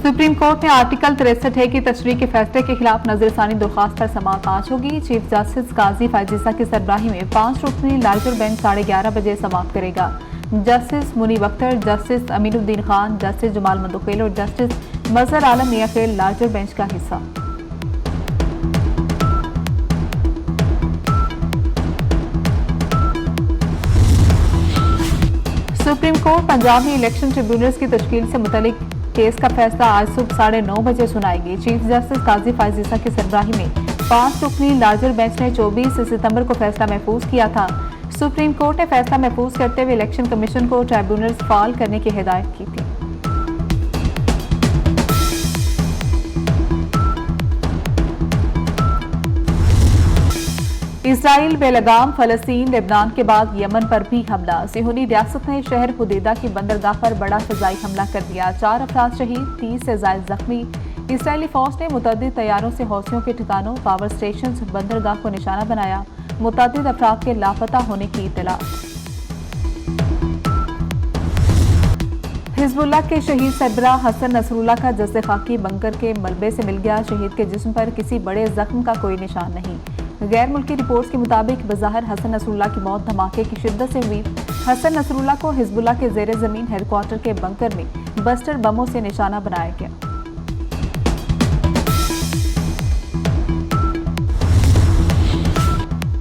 Supreme court ने article 63 की तशरीह के फैसले के खिलाफ नजरसानी दरख्वास्त पर समाअत आज होगी। चीफ जस्टिस काजी फायजीसा की सरबराही में 5 रुकनी लार्जर बेंच 11:30 बजे समाअत करेगा। Justice Munib Akhtar, justice Aminuddin Khan, justice Jamal Mandokhail और justice Mazhar Alam Miankhel larger bench का हिस्सा। सुप्रीम कोर्ट पंजाब में इलेक्शन ट्रिब्यूनल्स की तश्कील से मुतल्लिक केस का फैसला आज सुबह 9:30 बजे सुनाएगी। चीफ जस्टिस काजी फायजीसा की सरबराही में 5 रुकनी लार्जर बेंच ने 24 सितंबर को फैसला महफूज किया था। सुप्रीम कोर्ट ने फैसला महफूज करते हुए इलेक्शन कमीशन को ट्राइब्यूनल्स फाल करने की हिदायत की थी। इसराइल बेलगाम, फलस्तीन, लेबनान के बाद यमन पर भी हमला। सिहोनी रियासत ने शहर हुदैदा की बंदरगाह पर बड़ा फ़िज़ाई हमला कर दिया। 4 अफराद शहीद, 30 से ज़ायद जख्मी। इसराइली फौज ने मुतअद्दिद तैयारों से हौसियों के ठिकानों, पावर स्टेशन, बंदरगाह को निशाना बनाया। मुतअद्दिद अफराद के लापता होने की इत्तला। हिजबुल्लाह के शहीद सरबराह हसन नसरुल्लाह का जस्से खाकी बंकर के मलबे से मिल गया। शहीद के जिस्म पर किसी बड़े जख्म का कोई निशान नहीं। गैर मुल्की रिपोर्ट्स के मुताबिक बज़ाहिर हसन नसरुल्लाह की मौत धमाके की शिद्दत से हुई। हसन नसरुल्लाह को हिजबुल्लाह के ज़ेरे ज़मीन हेडक्वार्टर के बंकर में बस्टर बमों से निशाना बनाया गया।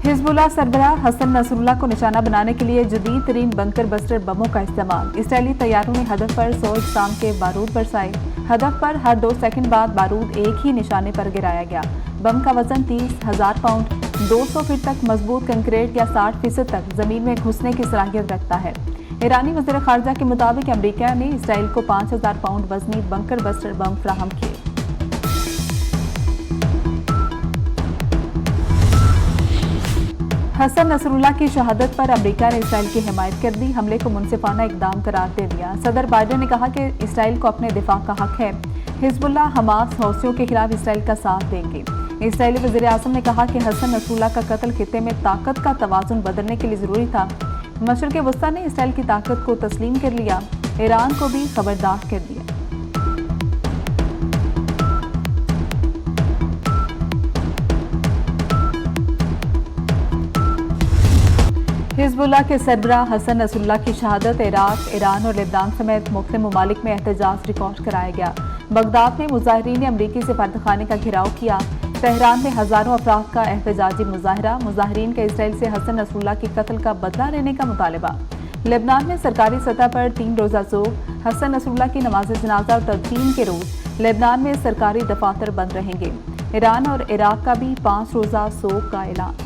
हिजबुल्लाह सरबराह हसन नसरुल्लाह को निशाना बनाने के लिए जदीद तरीन बंकर बस्टर बमों का इस्तेमाल। इसराइली तैयारों ने हदफ पर 100 इकसाम के बारूद बरसाए। हदफ पर हर 2 सेकंड बाद बारूद एक ही निशाने पर गिराया गया। बम का वजन 30,000 पाउंड, 200 फीट तक मजबूत कंक्रीट या 60% तक जमीन में घुसने की सलाहियत रखता है। ईरानी वज़ीर ख़ारजा के मुताबिक अमेरिका ने इसराइल को 5,000 पाउंड वजनी बंकर बस्टर बम फराहम किए। हसन नसरुल्लाह की शहादत पर अमेरिका ने इसराइल की हिमायत कर दी। हमले को मुनसिफाना इकदाम करार दे दिया। सदर बाइडेन ने कहा कि इसराइल को अपने दिफा का हक है। हिजबुल्लाह हमास हौसियों के खिलाफ इसराइल का साथ देंगे। इसराइली वज़ीर आज़म ने कहा कि हसन नसरुल्लाह का कत्ल खित्ते में ताकत का तवाज़ुन बदलने के लिए ज़रूरी था। मशरिक़ वस्ता ने इसराइल की ताकत को तस्लीम कर लिया, ईरान को भी खबरदार कर दिया। हिजबुल्लाह के सरबराह हसन नसरुल्लाह की शहादत इराक, ईरान और लेबनान समेत मुख्तलिफ ममालिक में एहतजाज रिकॉर्ड कराया गया। बगदाद में मुजाहिरीन ने अमरीकी सफारतखाने का घेराव किया। तेहरान में हजारों अफराद का एहतजाजी मुजाहरा। मुजाहिरीन का इसराइल से हसन नसरुल्लाह के कत्ल का बदला लेने का मुतालबा। लेबनान में सरकारी सतह पर 3 रोज़ा सोग। हसन नसरुल्लाह की नमाज जनाजा और तदफीन के रोज लेबनान में सरकारी दफातर बंद रहेंगे। ईरान और इराक का भी 5 रोज़ा सोग का ऐलान।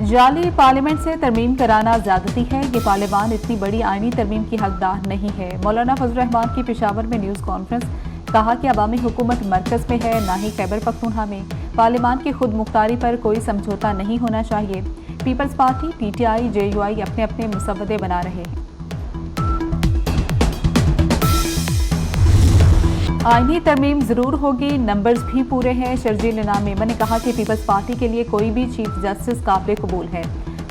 जाली पार्लियामेंट से तरमीम कराना ज्यादती है। ये पार्लियामान इतनी बड़ी आईनी तरमीम की हकदार नहीं है। मौलाना फजल रहमान की पेशावर में न्यूज़ कॉन्फ्रेंस। कहा कि अवामी हुकूमत मरकज में है, ना ही खैबर पख्तूनख्वा में। पार्लियामान की खुद मुख्तारी पर कोई समझौता नहीं होना चाहिए। पीपल्स पार्टी, PTI, JUI अपने अपने मुसव्वदे बना रहे हैं। आईनी तरमीम जरूर होगी, नंबर्स भी पूरे हैं। शर्जील इनाम मेमन ने कहा कि पीपल्स पार्टी के लिए कोई भी चीफ जस्टिस काबिल कबूल है।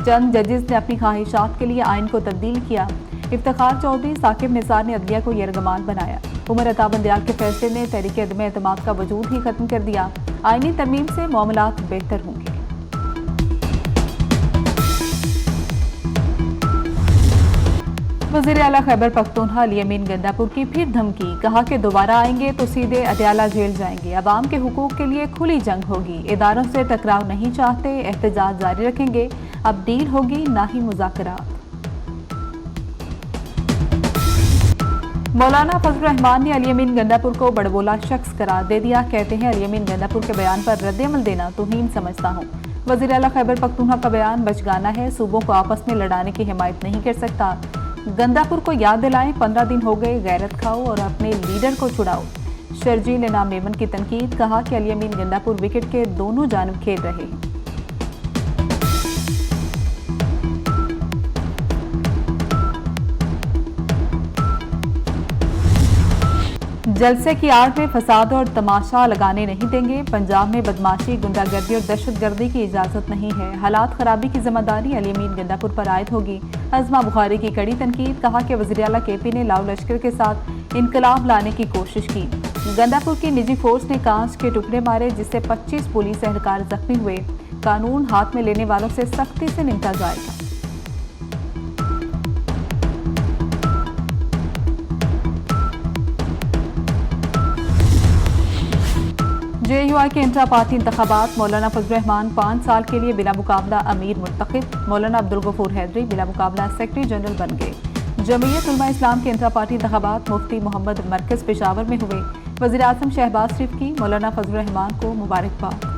चंद जजेस ने अपनी ख्वाहिशात के लिए आइन को तब्दील किया। इफ्तिखार चौधरी, साकिब निसार ने अदलिया को यरगमाल बनाया। उमर अता बंदयाल के फैसले ने तहरीक अदम एतमाद का वजूद ही खत्म कर दिया। आईनी तरमीम से मामलात बेहतर होंगे। वज़ीर आला खैबर पख्तूनख्वा अली अमीन गंडापुर की फिर धमकी। कहा कि दोबारा आएंगे तो सीधे अदयाला जेल जाएंगे। अवाम के हुकूक के लिए खुली जंग होगी। इदारों से टकराव नहीं चाहते, एहतजाज जारी रखेंगे। अब डील होगी, ना ही मुज़ाकरात। मौलाना फजल रहमान ने अली अमीन गंडापुर को बड़बोला शख्स करार दे दिया। कहते हैं अली अमीन गंडापुर के बयान पर रद्द-ए-अमल देना तौहीन समझता हूँ। वज़ीर आला खैबर पख्तूनख्वा का बयान बचगाना है, सूबों को आपस में लड़ाने की हिमायत नहीं कर सकता। गंडापुर को याद दिलाएं, 15 दिन हो गए, गैरत खाओ और अपने लीडर को छुड़ाओ। शर्जील इनाम मेमन की तनकीद। कहा कि अली अमीन गंडापुर विकेट के दोनों जानब खेल रहे हैं। जलसे की आड़ में फसाद और तमाशा लगाने नहीं देंगे। पंजाब में बदमाशी, गुंडागर्दी और दहशतगर्दी की इजाजत नहीं है। हालात खराबी की जिम्मेदारी अली अमीन गंडापुर पर आयद होगी। अज़मा बुखारी की कड़ी तनकीद, कहा कि वज़ीर-ए-आला केपी ने लाओ लश्कर के साथ इनकलाब लाने की कोशिश की। गंडापुर की निजी फोर्स ने कांच के टुकड़े मारे, जिससे 25 पुलिस एहलकार जख्मी हुए। कानून हाथ में लेने वालों से सख्ती से निपटा जाएगा। JUI के इंट्रा पार्टी इंतखाबात, मौलाना फजल रहमान 5 साल के लिए बिला मुकाबला अमीर मुंतखब। मौलाना अब्दुल गफूर हैदरी बिला मुकाबला सेक्रेटरी जनरल बन गए। जमीयत उलमा इस्लाम के इंट्रा पार्टी इंतखाबात मुफ्ती मोहम्मद मरकज पेशावर में हुए। वज़ीर आज़म शहबाज शरीफ की मौलाना फजल रहमान को मुबारकबाद।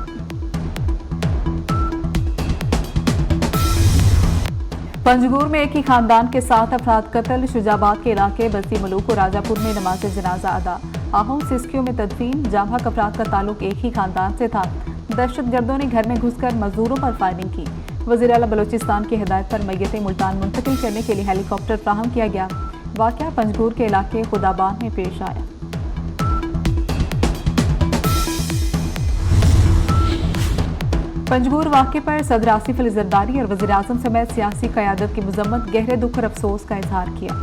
पंजगुर में एक ही खानदान के 7 अफराद कत्ल। शुजाबाद के इलाके बस्ती मलूक और राजापुर में नमाज जनाजा अदा। आहू सिस्कियों में तदफीन। जामहा अफराद का ताल्लुक एक ही खानदान से था। दहशतगर्दों ने घर में घुसकर मजदूरों पर फायरिंग की। वज़ीर-ए-आला बलोचिस्तान की हिदायत पर मैयतें मुल्तान मुंतकिल करने के लिए हेलीकॉप्टर फ्राहम किया गया। वाक़या पंजगुर के इलाके खुदाबान में पेश आया। पंजगुर वाक़े पर सदर आसिफ अली जरदारी और वज़ीर आज़म समेत सियासी क़यादत की मज़म्मत, गहरे दुख और अफसोस का इजहार किया।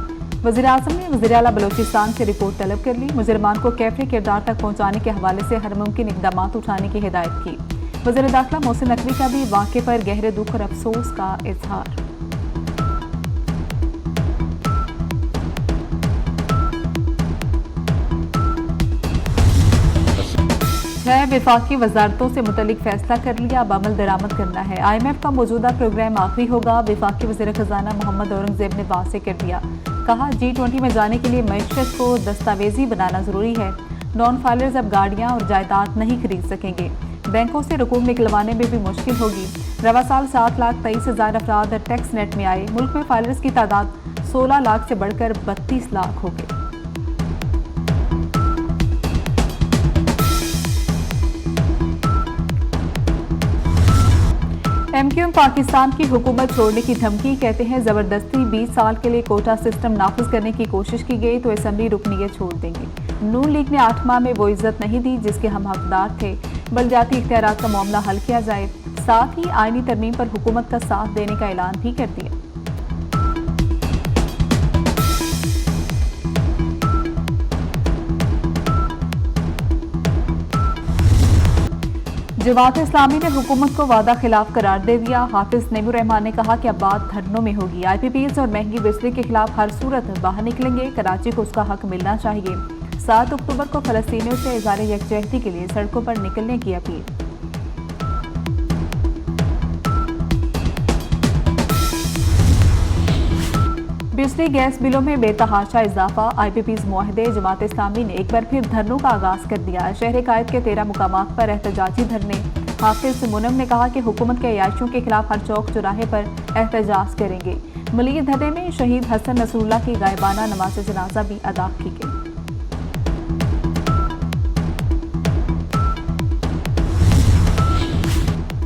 वज़ीर आज़म ने वज़ीर-ए-आला बलोचिस्तान से रिपोर्ट तलब कर ली। मुजरमान को कैफरी किरदार तक पहुँचाने के हवाले से हर मुमकिन इक़दाम उठाने की हिदायत की। वज़ीर दाखिला मोहसिन नकवी का भी वाक़े पर गहरे दुख और अफसोस का इजहार। छह विफाकी वजारतों से मुतल्लिक फैसला कर लिया, अब अमल दरामद करना है। IMF का मौजूदा प्रोग्राम आखिरी होगा। विफाकी वज़ीर खजाना मोहम्मद औरंगजेब ने वाज़ेह कर दिया। कहा, G20 में जाने के लिए मईशत को दस्तावेजी बनाना जरूरी है। नॉन फाइलर्स अब गाड़ियां और जायदाद नहीं खरीद सकेंगे। बैंकों से रकूम निकलवाने में भी मुश्किल होगी। रवा साल 7,23,000 अफराद टैक्स नेट में आए। मुल्क में फाइलर्स की तादाद 16 लाख से बढ़कर 32 लाख हो गई। MQM पाकिस्तान की हुकूमत छोड़ने की धमकी, कहते हैं जबरदस्ती 20 साल के लिए कोटा सिस्टम नाफिज करने की कोशिश की गई तो असेंबली रुकनीयत छोड़ देंगे। नून लीग ने 8 माह में वो इज्जत नहीं दी जिसके हम हकदार थे। बलदियाती इख्तियारात का मामला हल किया जाए। साथ ही आईनी तरमीम पर हुकूमत का साथ देने का ऐलान भी कर दिया। जमात इस्लामी ने हुकूमत को वादा खिलाफ करार दे दिया। हाफिज नईमुर रहमान ने कहा कि अब बात धरनों में होगी। IPPs और महंगी बिजली के खिलाफ हर सूरत बाहर निकलेंगे। कराची को उसका हक मिलना चाहिए। 7 अक्टूबर को फलस्तीनियों से इज़हार यकजहती के लिए सड़कों पर निकलने की अपील। बिजली गैस बिलों में बेतहाशा इजाफा। IPPs मुआहदे, जमात इस्लामी ने एक बार फिर धरनों का आगाज कर दिया। शहर कायद के 13 मुकामात पर एहतजाजी धरने। हाफिज मुनम ने कहा कि हुकूमत के अयाशियों के खिलाफ हर चौक चौराहे पर एहतजाज करेंगे। मलिक धरने में शहीद हसन नसरुल्लाह की गायबाना नमाज जनाजा भी अदा की गई।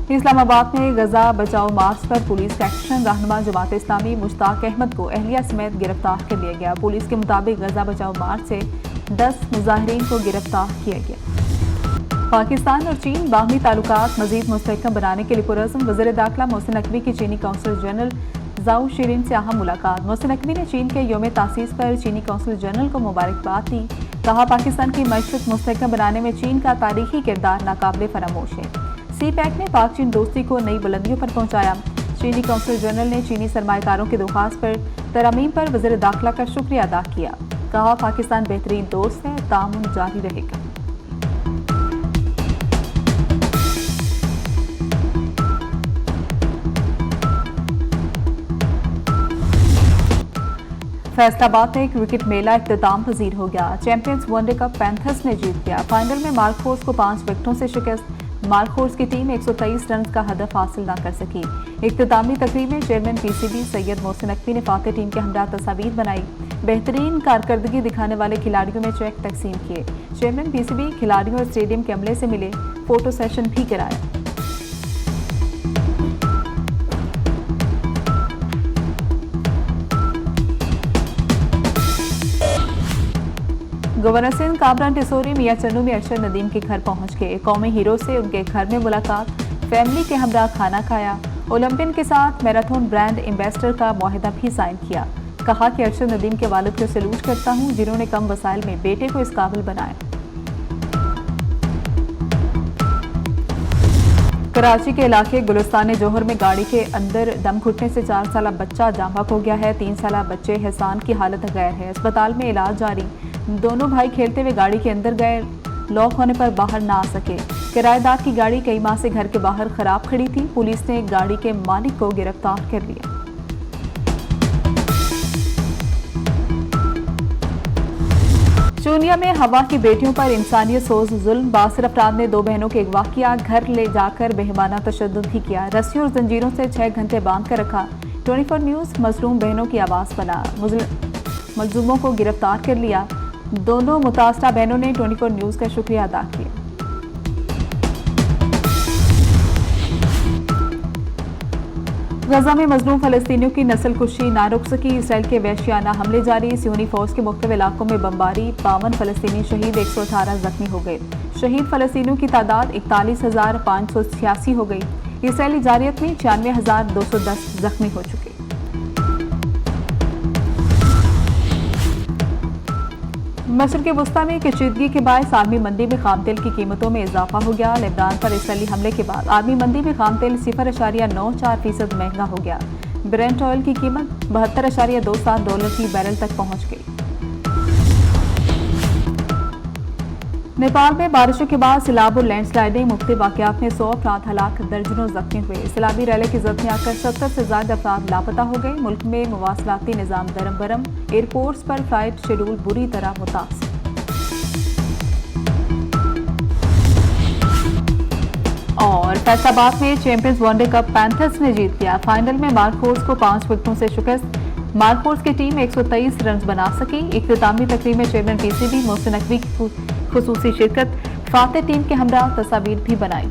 इस्लामाबाद में गजा बचाओ मार्च पर पुलिस का एक्शन। रहनुमा जमात इस्लामी मुश्ताक अहमद को अहलिया समेत गिरफ्तार कर लिया गया। पुलिस के मुताबिक गजा बचाओ मार्च से 10 मुजाहिरीन को गिरफ्तार किया गया। पाकिस्तान और चीन बाहमी ताल्लुकात मजीद मुस्तहकम बनाने के लिए पुरज़्म। वज़ीर दाखिला मोहसिन नकवी की चीनी कौंसल जनरल जाओ शीरिन से अहम मुलाकात। मोहसिन नकवी ने चीन के यौम तासीस पर चीनी कौंसल जनरल को मुबारकबाद दी। कहा, पाकिस्तान की मईशत मुस्तहकम बनाने में चीन का तारीखी किरदार नाकाबिले फरामोश है। CPEC ने पाक चीन दोस्ती को नई बुलंदियों पर पहुंचाया। चीनी कौंसल जनरल ने चीनी सरमाएकारों की दरख्वास्त पर तरमीम पर वज़ीर दाखिला का शुक्रिया अदा किया। कहा, पाकिस्तान बेहतरीन दोस्त है, तामुन जारी रहेगा। फैसलाबाद में क्रिकेट मेला इख्तिताम पजीर हो गया। चैंपियंस वनडे कप पैंथर्स ने जीत लिया। फाइनल में मार्कफोर्स को 5 विकेटों से शिकस्त। मार्कफोर्स की टीम 123 रन का हदफ हासिल न कर सकी। इख्तितामी तकरीब में चेयरमैन PCB सैयद मोहसिन नकवी ने फातेह टीम के हमरा तस्वीर बनाई। बेहतरीन कारकर्दगी दिखाने वाले खिलाड़ियों में चेक तकसीम किए। चेयरमैन PCB खिलाड़ियों और स्टेडियम के अमले से मिले, फोटो सेशन भी कराया। गवर्नर सिंह कामरान टिसोरी मियां चन्नू में अरशद नदीम के घर पहुंच गए। कौमी हीरो से उनके घर में मुलाकात, फैमिली के हमरा खाना खाया। ओलंपियन के साथ मैराथन ब्रांड एम्बेसडर का मुआहदा भी साइन किया। कहा कि अरशद नदीम के वालिद को सैल्यूट करता हूं, जिन्होंने कम वसाइल में बेटे को इस काबिल बनाया। कराची के इलाके गुलिस्तान जौहर में गाड़ी के अंदर दम घुटने से 4 साला बच्चा जाँ बहक हो गया है। 3 साला बच्चे हसान की हालत गैर है, अस्पताल में इलाज जारी। दोनों भाई खेलते हुए गाड़ी के अंदर गए, लॉक होने पर बाहर ना आ सके। किराएदार की गाड़ी कई माह से घर के बाहर खराब खड़ी थी। पुलिस ने गाड़ी के मालिक को गिरफ्तार कर लिया। चूनिया में हवा की बेटियों पर इंसानियत सोज जुल्म, बासिर अफराद ने 2 बहनों के अगवा किया, घर ले जाकर बेहमाना तशद्दुद भी किया। रस्सियों और जंजीरों से 6 घंटे बांध कर रखा। 24 न्यूज़ मजलूम बहनों की आवाज़ बना, मजलूमों को गिरफ्तार कर लिया। दोनों मुतासरा बहनों ने 24 न्यूज़ का शुक्रिया अदा किया। गजा में मजलूम फलस्तीनियों की नस्लकुशी ना रुक सकी, इसराइल के वहशियाना हमले जारी। सियोनी फौज के मुख्तलिफ इलाकों में बमबारी, 52 फलस्तीनी शहीद, 118 जख्मी हो गए। शहीद फलस्तीनियों की तादाद 41,586 हो गई। इसराइली जारियत में 96,210 जख्मी हो चुके। मशरिक़ वस्ता में कशीदगी के बायस आर्मी मंडी में खाम तेल की कीमतों में इजाफा हो गया। लेबनान पर इसराइली हमले के बाद आर्मी मंडी में खाम तेल 0.94% महंगा हो गया। ब्रेंट ऑयल की कीमत $72.27 की बैरल तक पहुंच गई। नेपाल में बारिशों के बाद सैलाब और लैंडस्लाइडिंग, मुख्तलिफ वाक़यात में 100 अफराद हलाक, दर्जनों जख्मी हुए। सैलाबी रैली की जद में आकर 70 से ज्यादा अफराद लापता हो गए। मुल्क में मवासलाती निज़ाम दरम बरम, एयरपोर्ट्स पर फ्लाइट शेड्यूल बुरी तरह मुतासर। और फैसलाबाद में चैंपियंस वनडे कप पैंथर्स ने जीत लिया। फाइनल में मार्कोस को 5 विकेटों से शिकस्त। मार्कोस की टीम 123 रन बना सकी। इख्तितामी तकरीब में चेयरमैन पीसीबी मोहसिन नकवी की खुसूसी शिरकत, फातेह टीम के हमरा तस्वीर भी बनाई।